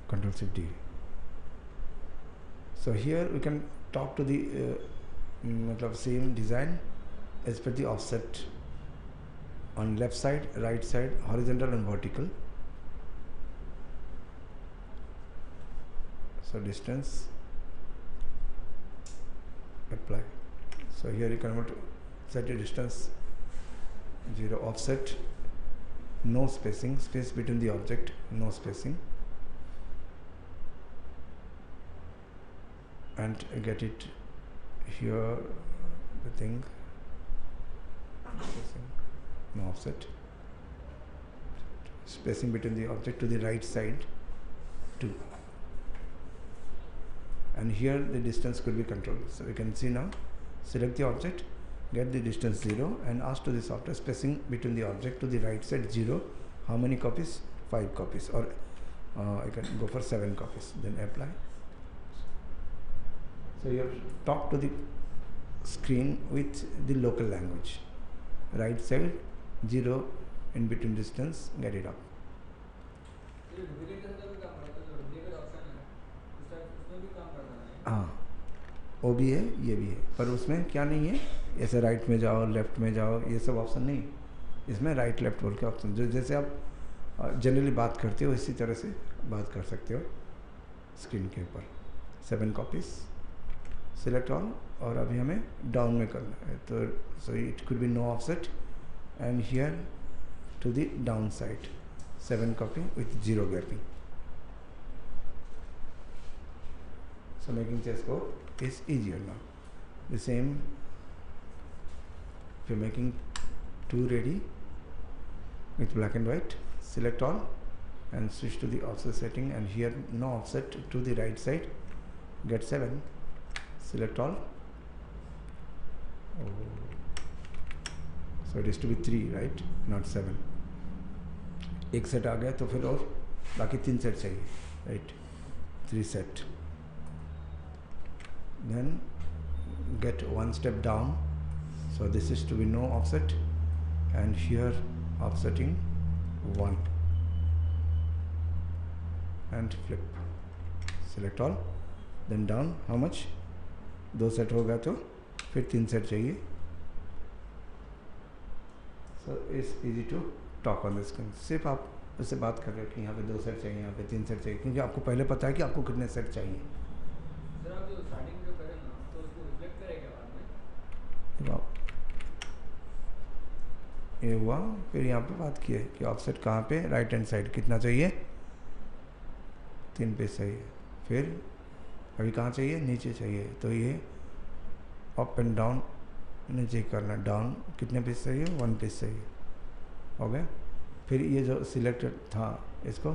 Control Shift D. So here we can talk to the same design as per the offset on left side, right side, horizontal and vertical. So distance, apply. So here you can set your distance 0, offset, no spacing, space between the object, no spacing, and get it here, the thing, spacing, no offset, spacing between the object to the right side 2, and here the distance could be controlled. So you can see now, select the object, get the distance 0, and ask to the software spacing between the object to the right side 0, how many copies? 5 copies, or I can go for 7 copies, then apply. So you have to talk to the screen with the local language. Right side 0, in between distance, get it up. हाँ, वो भी है, ये भी है, पर उसमें क्या नहीं है, ऐसे राइट में जाओ, लेफ्ट में जाओ, ये सब ऑप्शन नहीं, इसमें राइट लेफ्ट बोल के ऑप्शन, जो जैसे आप जनरली बात करते हो इसी तरह से बात कर सकते हो स्क्रीन के ऊपर. 7 कॉपीज, सिलेक्ट ऑल, और अभी हमें डाउन में करना है, तो so it could be no offset, and here to the down side 7 copy with 0 gapping. So making chessboard is easier now. The same, if you're making 2 ready with black and white, select all and switch to the offset setting, and here no offset to the right side, get 7, select all. Oh. So it is to be 3, right, not 7. एक set आ गया तो फिर और बाकी 3 set चाहिए, right, 3 set. Then get 1 step down, so this is to be no offset, and here offsetting 1, and flip, select all, then down, how much, 2 set होगा तो फिर 3 सेट चाहिए. So it's easy to talk on the screen. सिर्फ आप उससे बात कर रहे हो कि यहाँ पे 2 सेट चाहिए, यहाँ पे 3 सेट चाहिए, क्योंकि आपको पहले पता है कि आपको कितने सेट चाहिए. ये हुआ, फिर यहाँ पे बात की है कि ऑफसेट कहाँ पे, राइट हैंड साइड कितना चाहिए, 3 पीस चाहिए. फिर अभी कहाँ चाहिए, नीचे चाहिए, तो ये अप एंड डाउन नीचे करना, डाउन कितने पीस चाहिए, 1 पीस चाहिए, हो गया. फिर ये जो सिलेक्टेड था इसको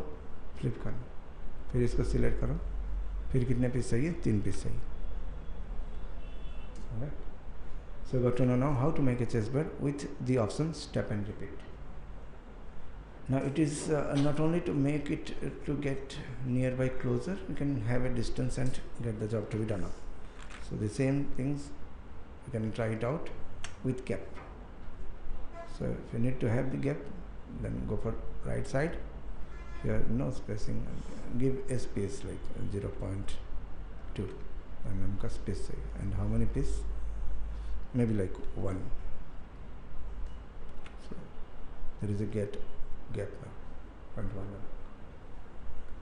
फ्लिप करना, फिर इसको सिलेक्ट करो, फिर कितने पीस चाहिए, 3 पीस चाहिए. Okay. So you got to know now how to make a chessboard with the option step and repeat. Now it is not only to make it to get nearby closer, you can have a distance and get the job to be done up. So the same things you can try it out with gap. So if you need to have the gap, then go for right side, here no spacing, give a space like 0.2 mm का space है, and how many piece, maybe like 1. So there is a gap now, 0.1.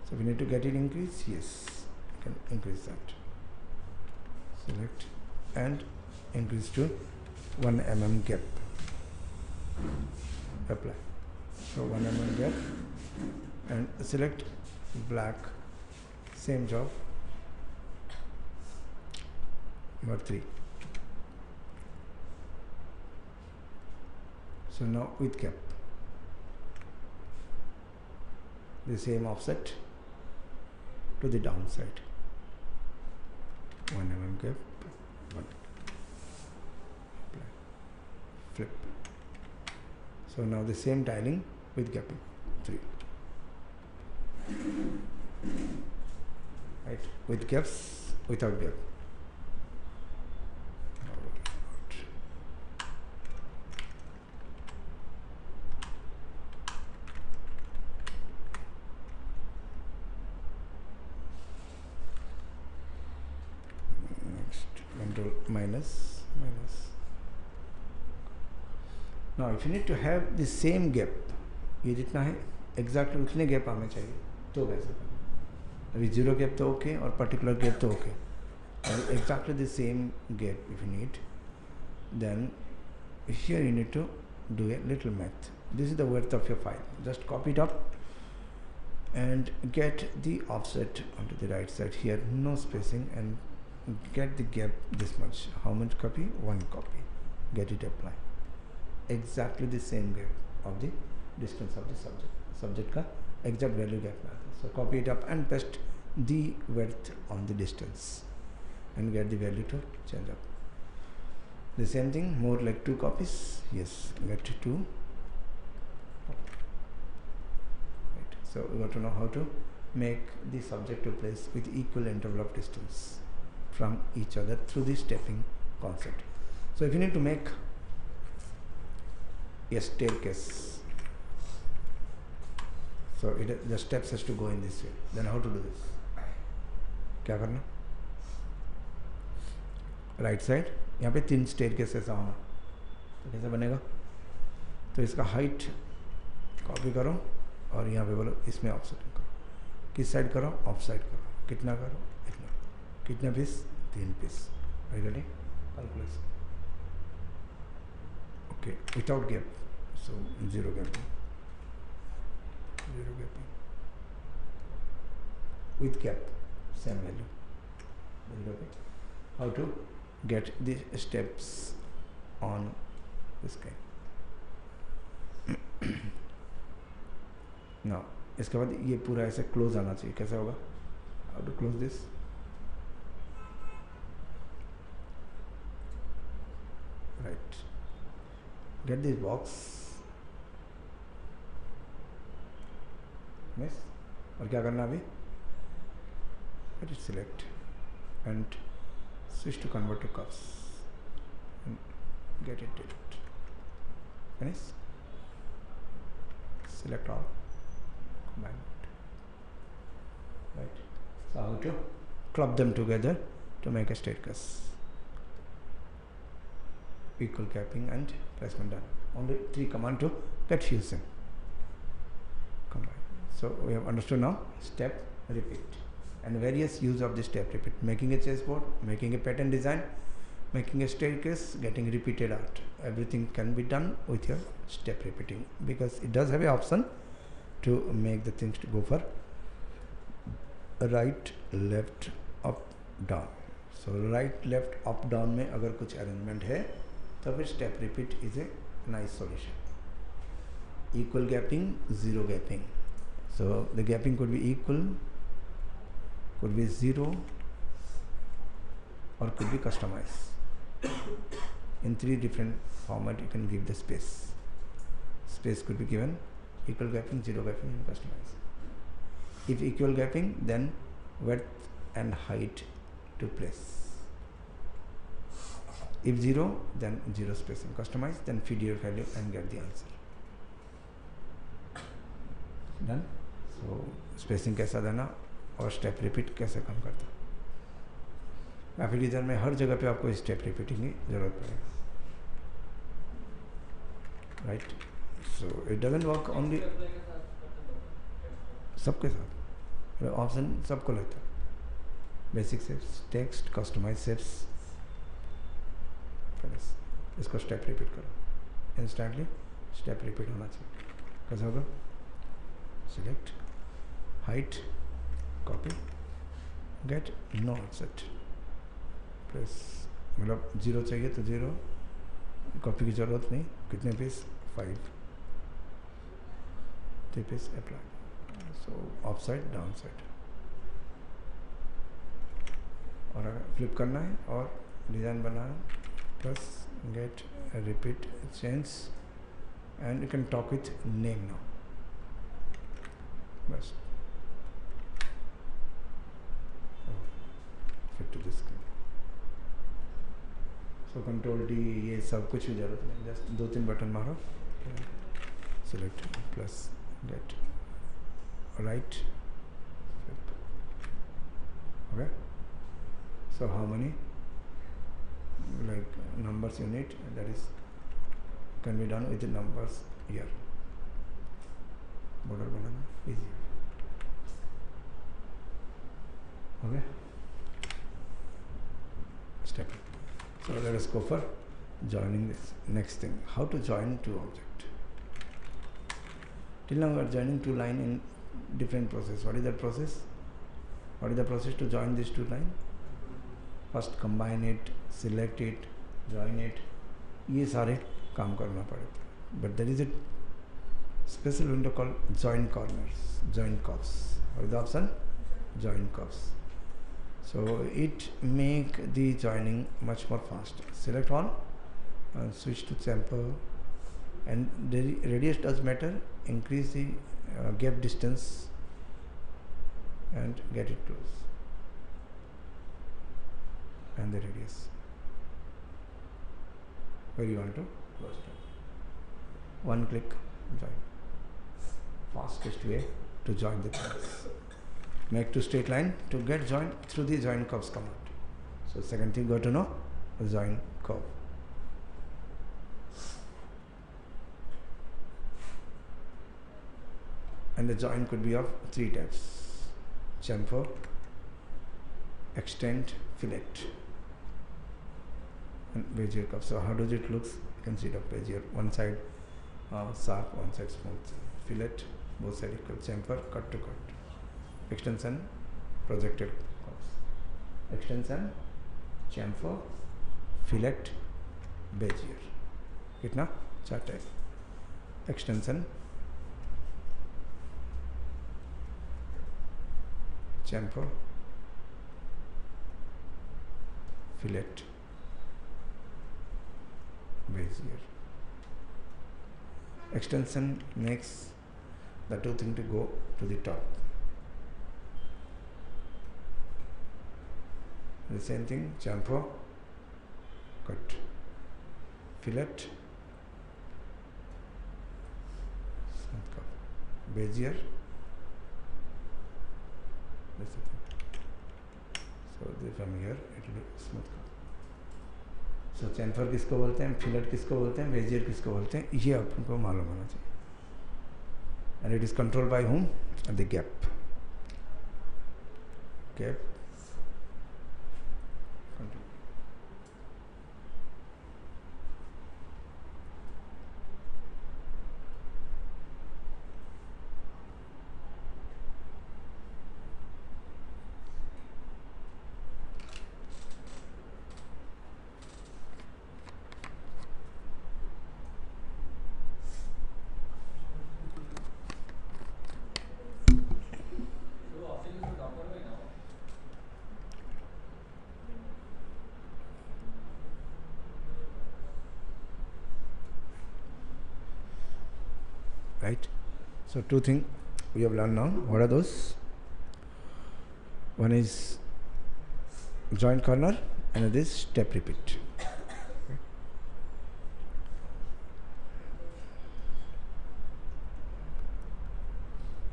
So we need to get it increase, yes, you can increase that, select and increase to 1 mm gap, apply. So 1 mm gap, and select black, same job, number 3. So now with gap, the same offset to the downside, 1 mm gap, 1, flip. So now the same tiling with gapping, 3, right, with gaps, without gap. minus minus. Now if you need to have the same gap, ये जितना है exactly उतने gap आने चाहिए तो कैसे करना? अभी zero gap तो okay और particular gap तो okay. Exactly the same gap if you need, then here you need to do a little math. This is the width of your file. Just copy it up and get the offset onto the right side here, no spacing, and get the gap this much. How much copy? 1 copy. Get it apply. Exactly the same gap of the distance of the subject का exact value gap में आता है. So copy it up and paste the width on the distance and get the value to change up. The same thing, more like 2 copies. Yes, get 2. Right. So we got to know how to make the subject to place with equal interval of distance from each other through the stepping concept. So if you need to make a staircase, so the steps has to go in this way. Then how to do this? क्या करना? Right side यहाँ पे 3 staircase ऐसा होना, तो कैसे बनेगा? तो इसका हाइट कॉपी करो और यहाँ पे बोलो इसमें ऑफसेट करो. किस साइड करो? ऑफ साइड करो. कितना करो? इतना. कितने piece? 3 piece. Ready? Calculation. Okay, without gap, so 0 gapping. 0 gapping. With gap, same value. How to get the steps on this guy. Now इसके बाद ये पूरा ऐसे क्लोज आना चाहिए. कैसे होगा? How to close this? Right. Get this box. Yes. और क्या करना अभी? Let it select and switch to convert to curves and get it delete. Finish. Select all. Combine it. Right. So how to club them together to make a staircase. Equal capping and placement done. Only 3 commands to get fusing. Combine. So we have understood now step, repeat, and various use of the step repeat. Making a chessboard, making a pattern design, making a staircase, getting repeated art. Everything can be done with your step repeating, because it does have an option to make the things to go for right, left, up, down. So right, left, up, down में अगर कुछ arrangement है तो फिर step repeat is a nice solution. Equal gapping, zero gapping. So the gapping could be equal, could be 0, or could be customized. In 3 different format you can give the space. Space could be given equal gapping, zero gapping, and customized. If equal gapping, then width and height to place. If 0, then 0 spacing. Customized, then feed your value and get the answer. Done? So spacing कैसा देना और step repeat कैसे काम करता है. Graphic design में हर जगह पे आपको स्टेप रिपीटिंग की जरूरत पड़ेगा. Right. So it doesn't work only सबके साथ. ऑप्शन सबको लेता है. Basic shapes, text, customize shapes. इसको स्टेप रिपीट करो. इंस्टेंटली स्टेप रिपीट होना चाहिए. कैसे होगा? Select, height, copy, get, no offset, plus मतलब 0 चाहिए तो 0, कॉपी की ज़रूरत नहीं. कितने piece? 5. 3 piece apply. So off side, down side. और अगर फ्लिप करना है और डिज़ाइन बनाना है, plus get, repeat, change, and you can talk with name now. बस fit to this. So control D, ये सब कुछ भी जरूरत नहीं. जस्ट 2-3 बटन मारो. Select, plus get, right, flip. Okay. So how many? like numbers unit, that is can be done with the numbers here. Border banana easier. Okay. Step. So let us go for joining this. Next thing, how to join two objects. Till now we are joining two lines in different process. What is that process? What is the process to join these two lines? First combine it, select it, join it. ये सारे काम करना पड़ेगा. But there is a special window called join corners, join curves. What is the option? Join curves. So it make the joining much more faster. Select one and switch to chamfer, and the radius does matter. Increase the gap distance and get it close, and the radius where you want to close it. One click, join. Fastest way to join the curves. Make two straight line to get joined through the join curves command. So second thing, go to know join curve. And the join could be of three types: chamfer, extend, fillet, and Bezier curve. So how does it looks? You can see it of Bezier. One side sharp, one side smooth. Fillet, both sides equal. Chamfer, cut to cut. Extension, projected curves. Extension, chamfer, fillet, Bezier. कितना? चार type. Extension, chamfer, fillet, Bezier. Extension makes the two things to go to the top. The same thing, chamfer, cut, fillet, smooth curve, Bezier. That's the thing. So from here it will be smooth curve. So chamfer किसको बोलते हैं, fillet किसको बोलते हैं, Bezier किसको बोलते हैं, ये आपको मालूम होना चाहिए. And it is controlled by whom? The gap. Gap. Control. Right? So two things we have learned now. What are those? One is joint corner, another is step repeat.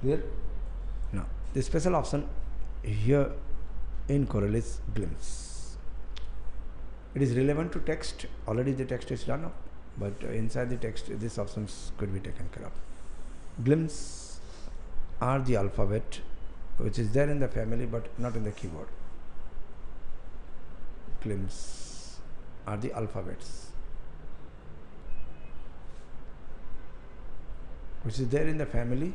Clear? Now the special option here in Corel is Blintz. It is relevant to text. Already the text is done up, but inside the text these options could be taken care of. Blintz are the alphabet which is there in the family but not in the keyboard. Blintz are the alphabets which is there in the family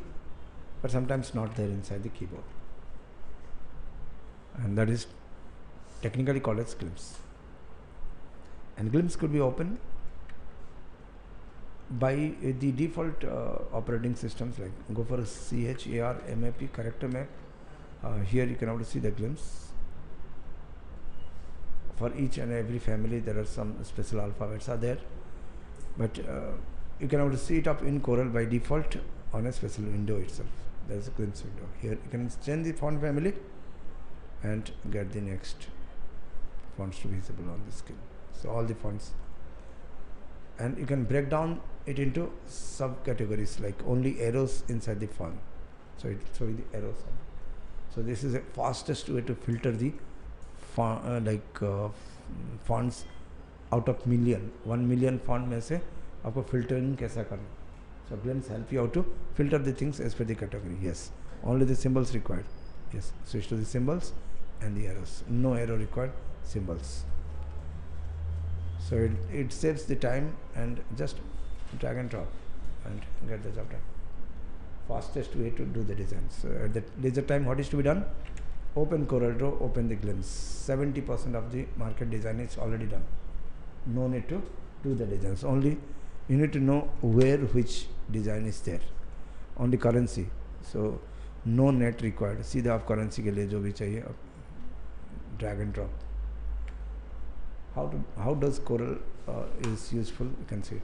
but sometimes not there inside the keyboard, and that is technically called as glimpse. And glimpse could be opened by the default operating systems, like go for a CHAR MAP character map. Here you can also see the glimpse. For each and every family there are some special alphabets are there, but you can also see it up in Corel by default on a special window itself. There is a glimpse window. Here you can change the font family and get the next fonts to be visible on the screen. So all the fonts, and you can break down it into subcategories like only arrows inside the font. So it shows the arrows. So this is the fastest way to filter the fonts out of million, 1 million font में से आपको filtering कैसा करना. So Blintz help you how to filter the things as per the category. Yes, only the symbols required. Yes, switch to the symbols and the arrows. No arrow required, symbols. So it saves the time, and just drag and drop and get the job done. Fastest way to do the design. So at the laser time, what is to be done? Open CorelDRAW, open the Blintz. 70% of the market design is already done. No need to do the designs. Only you need to know where which design is there on the currency. So no net required. सीधा आप currency के लिए जो भी चाहिए drag and drop. How does Corel is useful? You can see it.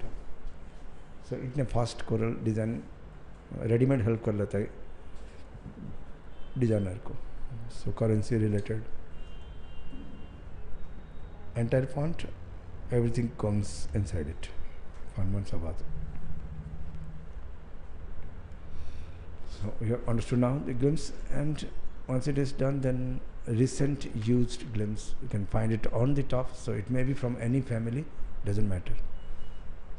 So इतने fast Corel design ready-made help कर लेता है designer को. So currency related, entire font, everything comes inside it. Font one sabad. So you have understood now the glimpse, and once it is done, then recent used glimpse, you can find it on the top. So it may be from any family, doesn't matter.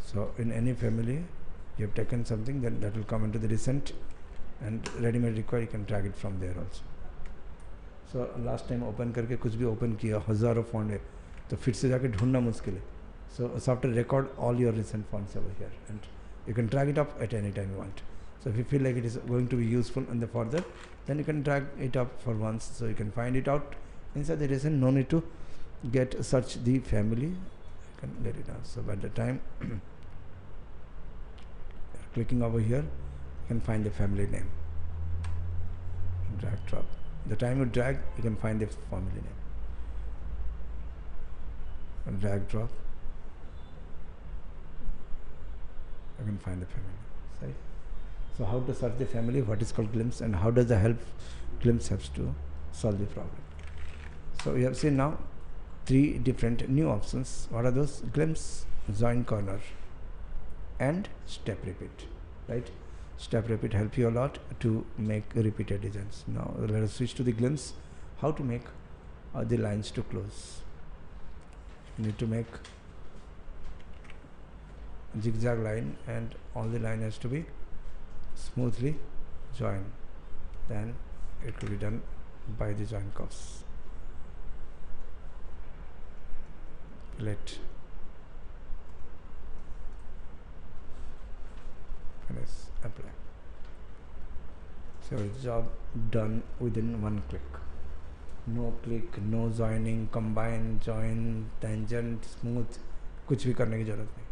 So in any family you have taken something, then that will come into the recent, and ready-made required, you can drag it from there also. So last time open करके कुछ भी open किया, हज़ारों font है, तो फिर से जाके ढूंढना मुश्किल है. So software record all your recent fonts over here, and you can drag it up at any time you want. So if you feel like it is going to be useful in the further, then you can drag it up for once, so you can find it out inside the recent. No need to search the family. You can let it out. So by the time clicking over here, you can find the family name. Drag drop. The time you drag, you can find the family name. And drag drop, you can find the family. Sorry. So how to search the family, what is called glimpse, and how does the glimpse helps to solve the problem. So we have seen now 3 different new options. What are those? Glimpse, join corner, and step repeat, right? Step repeat help you a lot to make repeated designs. Now let us switch to the glimpse. How to make the lines to close. You need to make zigzag line, and all the line has to be smoothly joined. Then it will be done by the join curves. Let finish, apply. So job done within one click. No click, no joining, combine, join, tangent, smooth, कुछ भी करने की जरूरत नहीं.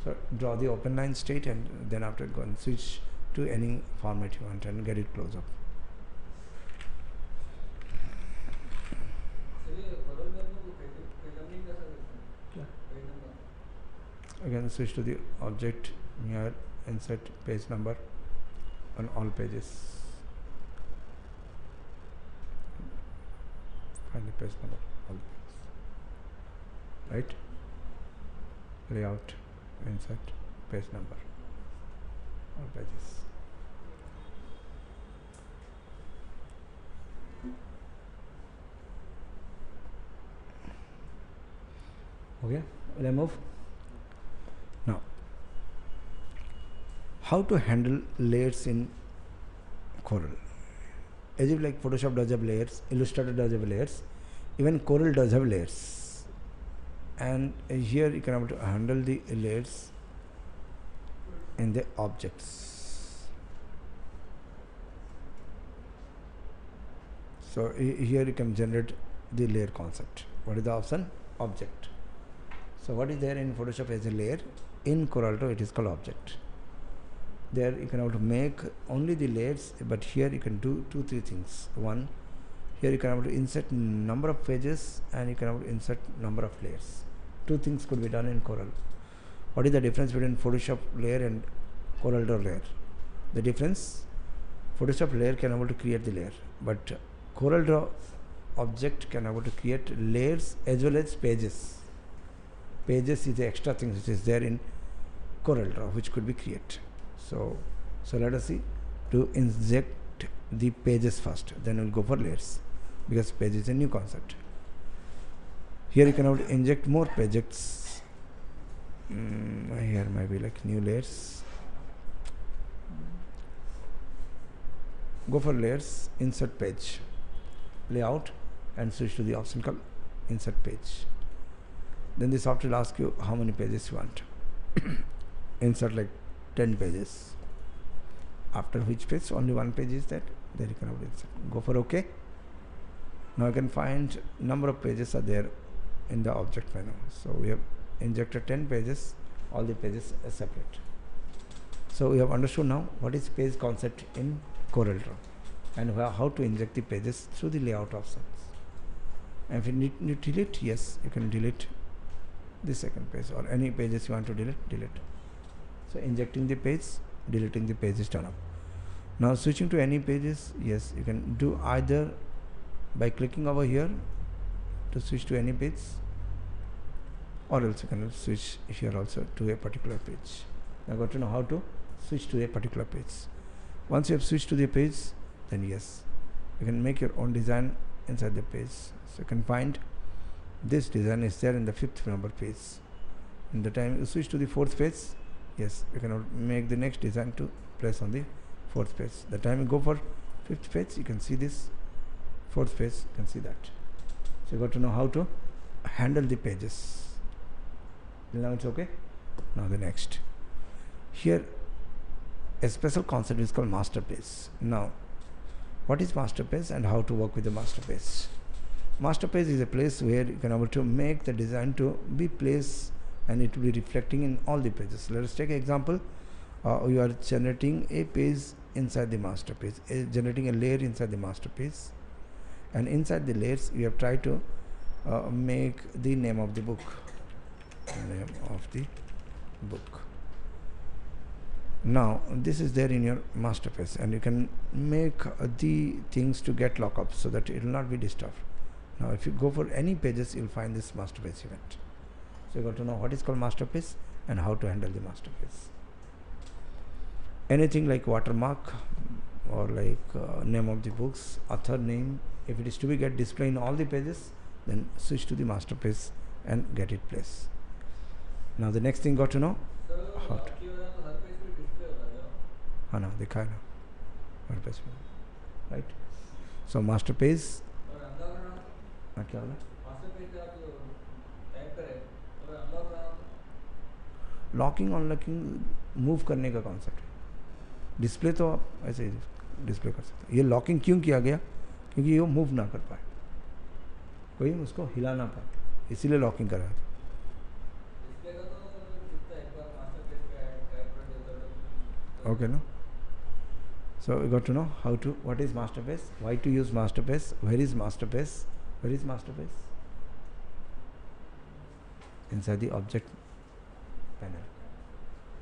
So draw the open line straight, and then after go and switch to any format you want and get it close up. Again switch to the object here, insert page number on all pages. Find the page number, all pages. Right? Layout, insert page number, all pages. Okay, will I move? Now, how to handle layers in Corel? As if like Photoshop does have layers, Illustrator does have layers, even Corel does have layers. And here you can able to handle the layers in the objects. So here you can generate the layer concept. What is the option? Object. So what is there in Photoshop as a layer? In CorelDRAW it is called object. There you can able to make only the layers, but here you can do 2-3 things. One, here you can able to insert number of pages, and you can able to insert number of layers. 2 things could be done in Corel. What is the difference between Photoshop layer and CorelDRAW layer? The difference, Photoshop layer can able to create the layer, but CorelDRAW object can able to create layers as well as pages. Pages is the extra thing which is there in CorelDRAW, which could be created. So let us see to inject the pages first, then we'll go for layers, because page is a new concept. Here you can inject more pages. Here maybe like new layers. Go for layers, insert page, layout, and switch to the option called insert page. Then the software will ask you how many pages you want. Insert like 10 pages. After which page only one page is that, then you can insert. Go for OK. Now you can find number of pages are there in the object menu. So we have injected 10 pages, all the pages are separate. So we have understood now what is page concept in CorelDRAW and how to inject the pages through the layout options. And if you need to delete, yes, you can delete the second page, or any pages you want to delete. So injecting the page, deleting the page is done up. Now switching to any pages, yes, you can do either by clicking over here to switch to any page, or else you can switch here also to a particular page. Now got to know how to switch to a particular page. Once you have switched to the page, then yes, you can make your own design inside the page. So you can find this design is there in the 5th number page. In the time you switch to the 4th page, yes, you can make the next design to place on the 4th page. The time you go for 5th page, you can see this 4th page, you can see that. So you got to know how to handle the pages. Now it's okay. Now the next. Here a special concept is called master page. Now what is master page and how to work with the master page? Master page is a place where you can able to make the design to be placed and it will be reflecting in all the pages. Let us take an example. You are generating a page inside the master page, generating a layer inside the master page, and inside the layers you have tried to make the name of the book. Now this is there in your master page, and you can make the things to get lockup so that it will not be disturbed. Now if you go for any pages, you will find this master page event. So you got to know what is called master page and how to handle the master page. Anything like watermark or like name of the books, author name, if it is to be get displayed in all the pages, then switch to the master page and get it placed. Now the next thing got to know how to. ना दिखा है ना हर page में, right. So master page क्या बोला, locking unlocking move करने का concept है. डिस्प्ले तो आप ऐसे ही डिस्प्ले कर सकते हैं. ये लॉकिंग क्यों किया गया, क्योंकि ये मूव ना कर पाए, कोई उसको हिला ना पाए, इसीलिए लॉकिंग करा था. Okay, no? So we got to know how to, what is master page, why to use master page, where is master page, where is master page? Inside the object panel.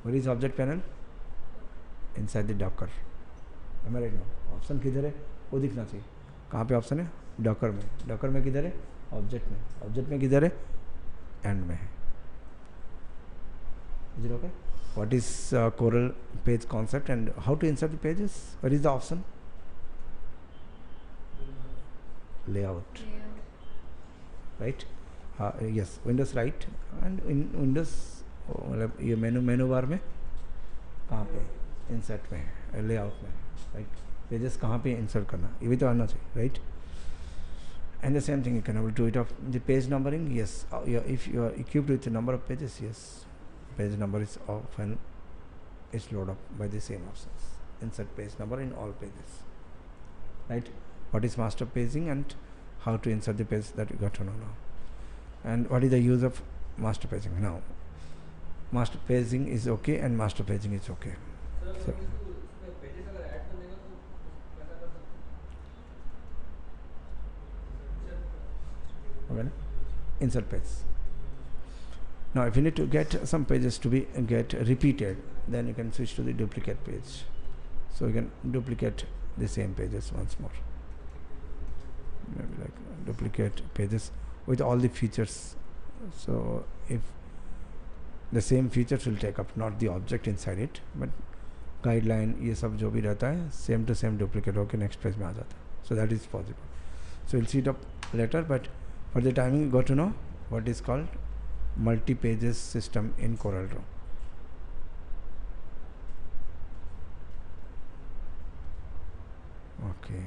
Where is object panel? Inside the Docker. Am I right now? Option किधर है? वो दिखना चाहिए. कहाँ पे option है? Docker में. Docker में किधर है? Object में. Object में किधर है? End में है. Is it okay? What is Corel page concept and how to insert the pages? What is the option? Layout. Right? Yes, Windows right, and in Windows ये मेनू बार में कहाँ पे insert में, layout में, right? Pages कहाँ पे insert करना, ये भी तो आना चाहिए, right? And the same thing you can able to do it of the page numbering. Yes, if you are equipped with a number of pages, yes, page number is often is loaded up by the same options. Insert page number in all pages, right? What is master paging and how to insert the page, that you got to know now. And what is the use of master paging? Now master paging is okay and master paging is okay. So, okay, insert page. Now if you need to get some pages to be get repeated, then you can switch to the duplicate page. So you can duplicate the same pages once more. Maybe like duplicate pages with all the features. So if the same features will take up, not the object inside it, but guideline ये सब जो भी रहता है same to same duplicate होके next page में आ जाता है. So that is possible. So we'll see it up later, but for the timing you got to know what is called multi-pages system in CorelDRAW. Okay.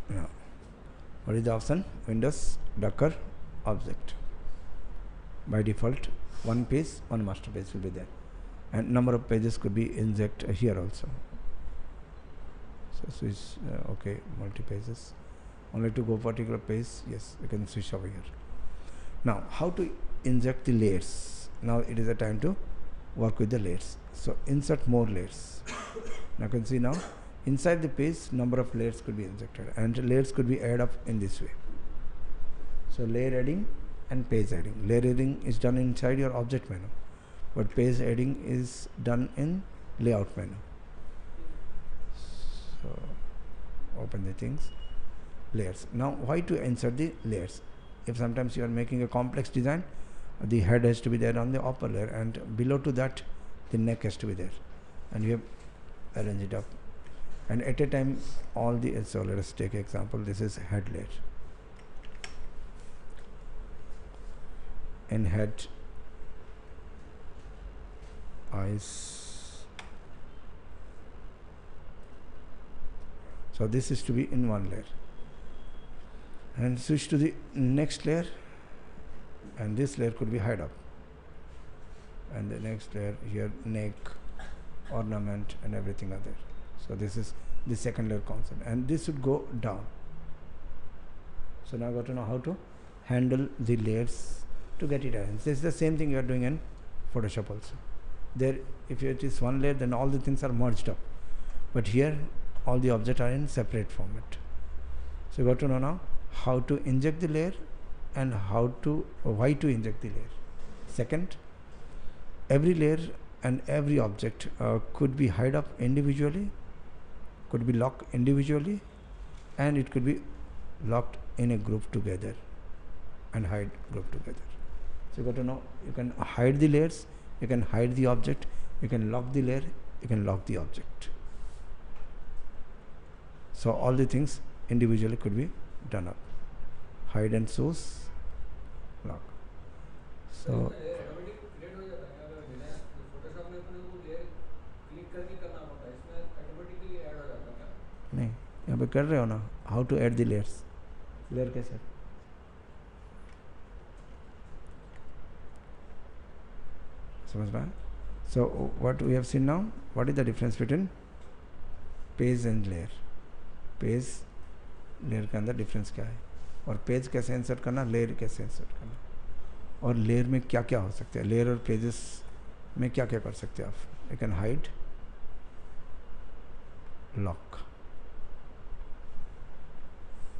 Now, what is the option? Windows Docker object. By default, one page, one master page will be there, and number of pages could be inject here also. So switch, okay, multi pages. Only to go particular page, yes, you can switch over here. Now, how to inject the layers? Now it is a time to work with the layers. So insert more layers. Now you can see now inside the page number of layers could be injected, and layers could be added up in this way. So layer adding and page adding. Layer adding is done inside your object menu, but page adding is done in layout menu. So open the things, layers. Now why to insert the layers? If sometimes you are making a complex design, the head has to be there on the upper layer, and below to that the neck has to be there, and you have arranged it up, and at a time all the, so let us take example, this is head layer. In head, eyes, so this is to be in one layer, and switch to the next layer, and this layer could be hide up, and the next layer here, neck, ornament, and everything are there. So this is the second layer concept, and this should go down. So now I got to know how to handle the layers to get it arranged. This is the same thing you are doing in Photoshop also. There, if it is one layer, then all the things are merged up, but here all the objects are in separate format. So you got to know now how to inject the layer and how to, why to inject the layer. Second, every layer and every object could be hide up individually, could be locked individually, and it could be locked in a group together and hide group together. So you got to know, you can hide the layers, you can hide the object, you can lock the layer, you can lock the object. So all the things individually could be done up. Hide and source, lock. So नहीं, यहाँ पे कर रहे हो ना, how to add the layers. Layer कैसे? समझ रहा है? So what we have seen now, what is the difference between page and layer? Page, layer के अंदर difference क्या है? और पेज कैसे इंसर्ट करना, लेयर कैसे इंसर्ट करना, और लेयर में क्या क्या हो सकते हैं, लेयर और पेजेस में क्या क्या कर सकते हैं आप. You can hide, lock,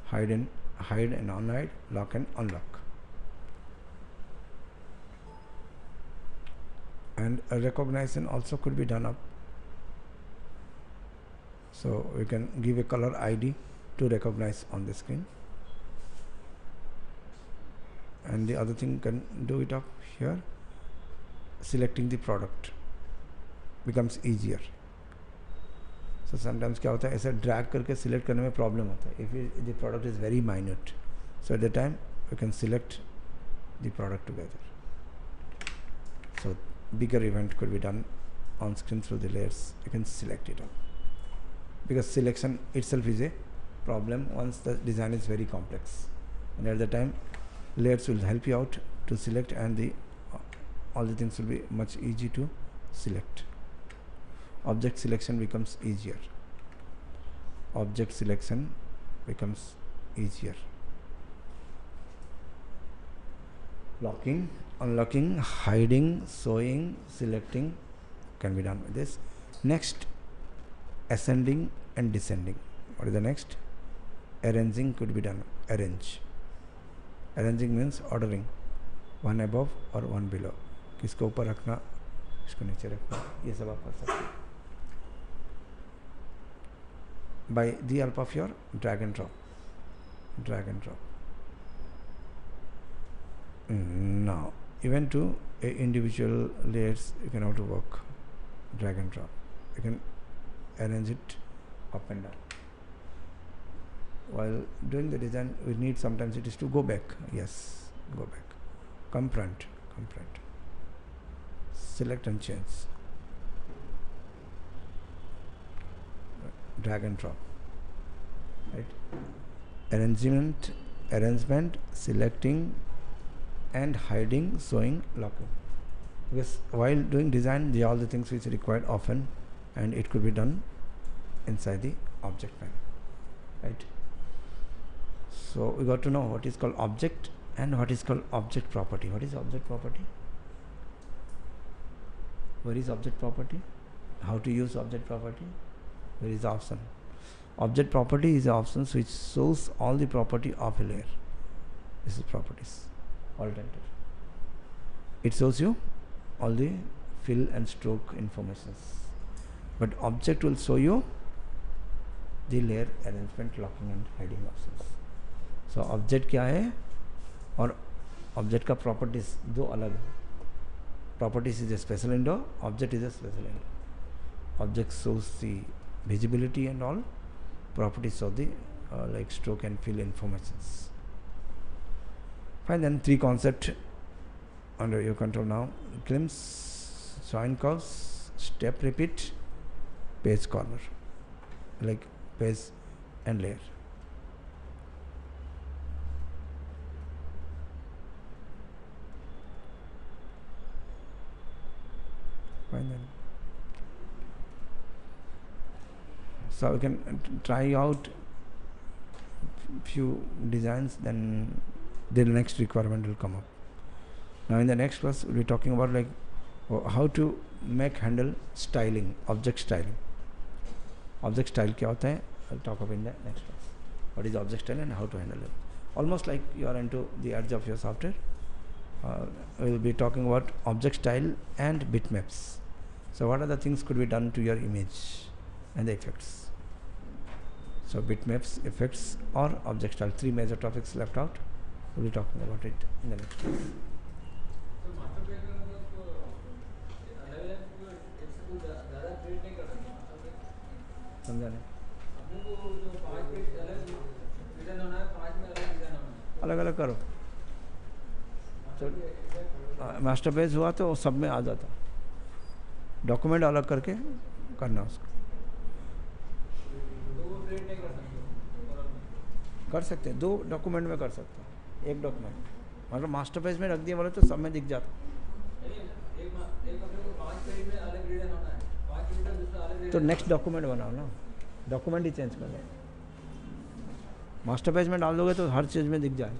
hide and unhide, lock and unlock, and a recognition also could be done up. So we can give a color ID to recognize on the screen, and the other thing can do it up here. Selecting the product becomes easier. So sometimes क्या होता है, ऐसे drag करके select करने में problem होता है. If the product is very minute, so at the time we can select the product together. So bigger event could be done on screen through the layers. You can select it up, because selection itself is a problem once the design is very complex, and at the time layers will help you out to select, and the all the things will be much easy to select. Object selection becomes easier. Object selection becomes easier. Locking, unlocking, hiding, showing, selecting can be done with this. Next, ascending and descending. What is the next? Arranging could be done. Arrange. Arranging means ordering, one above or one below. किसको ऊपर रखना, इसको नीचे रखना, ये सब आप कर सकते हैं by the help of your drag and drop. Drag and drop. Now even to individual layers you can have to work, drag and drop. You can arrange it up and down. While doing the design, we need sometimes it is to go back. Yes, go back. Come front, come front. Select and change. Drag and drop. Right. Arrangement, selecting and hiding, showing, locking. Because while doing design, these are all the things which are required often, and it could be done inside the object panel. Right. So we got to know what is called object and what is called object property. What is object property? Where is object property? How to use object property? Where is the option? Object property is the options which shows all the property of a layer. This is properties. Alternative. It shows you all the fill and stroke informations. But object will show you the layer arrangement, locking and hiding options. So object क्या है और object का properties दो अलग है. Properties is a special window, object is a special window. Object shows the visibility and all, properties of the like stroke and fill informations. Fine, then three concepts under your control now. Glimpse, join curves, step repeat, page corner, like page and layer. Fine then. So we can try out few designs, then the next requirement will come up. Now in the next class we'll be talking about like how to make handle styling, object styling. Object style क्या होता है? I'll talk about in the next class. What is object style and how to handle it. Almost like you are into the edge of your software. We'll be talking about object style and bitmaps. So what are the things could be done to your image and the effects. So bitmaps, effects or object style. Three major topics left out. We'll be talking about it in the next class. समझा नहीं? अलग अलग करो. तो master page हुआ तो सब में आ जाता. डॉक्यूमेंट अलग करके करना उसको. कर सकते हैं, दो डॉक्यूमेंट में कर सकते हैं. एक डॉक्यूमेंट मतलब मास्टर पेज में रख दिया बोले तो सब में दिख जाता. तो नेक्स्ट डॉक्यूमेंट बनाओ ना, डॉक्यूमेंट ही चेंज कर लो. मास्टर पेज में डाल दोगे तो हर चीज़ में दिख जाएगा.